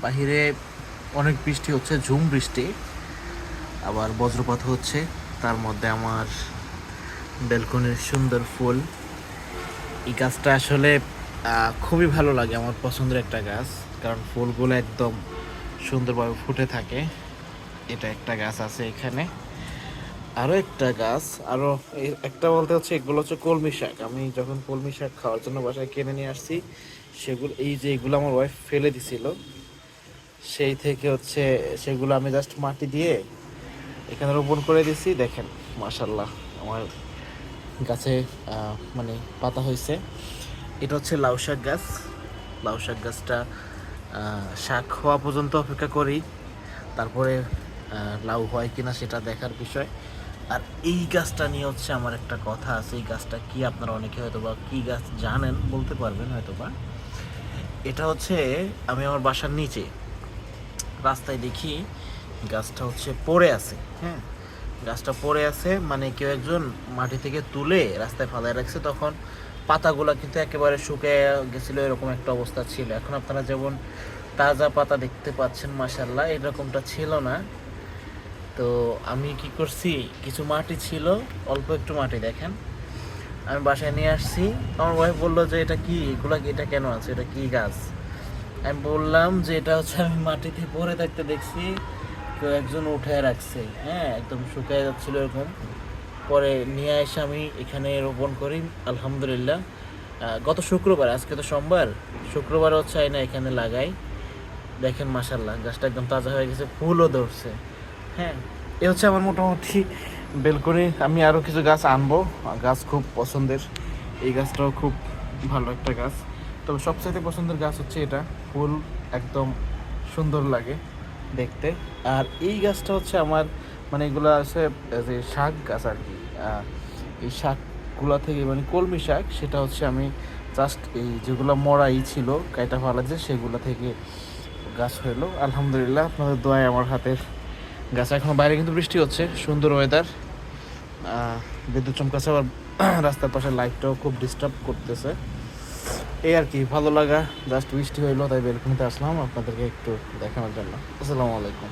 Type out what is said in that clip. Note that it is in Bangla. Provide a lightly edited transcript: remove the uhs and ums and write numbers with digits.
বাহিরে অনেক বৃষ্টি হচ্ছে, ঝুম বৃষ্টি, আবার বজ্রপাত হচ্ছে। তার মধ্যে আমার ব্যালকনির সুন্দর ফুল, এই গাছটা আসলে খুবই ভালো লাগে, আমার পছন্দের একটা গাছ, কারণ ফুলগুলো একদম সুন্দরভাবে ফুটে থাকে। এটা একটা গাছ আছে এখানে, আরও একটা গাছ, আরও একটা বলতে হচ্ছে এগুলো হচ্ছে কলমি শাক। আমি যখন কলমি শাক খাওয়ার জন্য বাসায় কিনে নিয়ে আসছি, সেগুলো এই যে এগুলো আমার ওয়াইফ ফেলে দিছিল, সেই থেকে হচ্ছে সেগুলো আমি জাস্ট মাটি দিয়ে এখানে রোপণ করে দিছি। দেখেন মাশাল্লাহ আমার গাছে মানে পাতা হয়েছে। এটা হচ্ছে লাউ শাক গাছ। লাউ শাক গাছটা শাক হওয়া পর্যন্ত অপেক্ষা করি, তারপরে লাউ হয় কিনা সেটা দেখার বিষয়। আর এই গাছটা নিয়ে হচ্ছে আমার একটা কথা আছে। এই গাছটা কি আপনারা অনেকে হয়তো বা কী গাছ জানেন বলতে পারবেন হয়তো বা। এটা হচ্ছে আমি আমার বাসার নিচে রাস্তায় দেখি গাছটা হচ্ছে পড়ে আছে। হ্যাঁ, গাছটা পড়ে আছে মানে কেউ একজন মাটি থেকে তুলে রাস্তায় ফালায় রাখছে, তখন পাতাগুলো কিন্তু একেবারে শুকিয়ে গেছিলো, এরকম একটা অবস্থা ছিল। এখন আপনারা যেমন তাজা পাতা দেখতে পাচ্ছেন মাশাল্লাহ, এরকমটা ছিল না। তো আমি কি করছি, কিছু মাটি ছিল, অল্প একটু মাটি দেখেন, আমি বাসায় নিয়ে আসছি। আমার ওয়াইফ বললো যে এটা কি, এগুলা এটা কেন আছে, এটা কি গাছ? আমি বললাম যে এটা হচ্ছে আমি মাটিতে পড়ে থাকতে দেখছি, কেউ একজন উঠে রাখছে। হ্যাঁ, একদম শুকিয়ে যাচ্ছিল এরকম। পরে নিয়ে এসে আমি এখানে রোপণ করি আলহামদুলিল্লাহ। গত শুক্রবার, আজকে তো সোমবার, শুক্রবার হচ্ছে আইনা এখানে লাগাই। দেখেন মাশাল্লাহ গাছটা একদম তাজা হয়ে গেছে, ফুলও ধরছে। হ্যাঁ, এ হচ্ছে আমার মোটামুটি বেলকনি। আমি আরও কিছু গাছ আনবো, গাছ খুব পছন্দের। এই গাছটাও খুব ভালো একটা গাছ, তবে সবচাইতে পছন্দের গাছ হচ্ছে এটা। ফুল একদম সুন্দর লাগে দেখতে। আর এই গাছটা হচ্ছে আমার, মানে এগুলো আছে যে শাক গাছ আর কি। এই শাকগুলা থেকে মানে কলমি শাক, সেটা হচ্ছে আমি জাস্ট এই যেগুলো মরাই ছিল কাইটা ফেলা, যে সেগুলো থেকে গাছ হইলো আলহামদুলিল্লাহ। আপনাদের দোয়ায় আমার হাতের গাছ। এখনো বাইরে কিন্তু বৃষ্টি হচ্ছে, সুন্দর ওয়েদার, বিদ্যুৎ চমকাছে, আবার রাস্তার পাশে লাইটটাও খুব ডিস্টার্ব করতেছে। এই আর কি, ভালো লাগা, জাস্ট বৃষ্টি হইলো তাই বেলকনিতে আসলাম আপনাদেরকে একটু দেখানোর জন্য। আসসালামু আলাইকুম।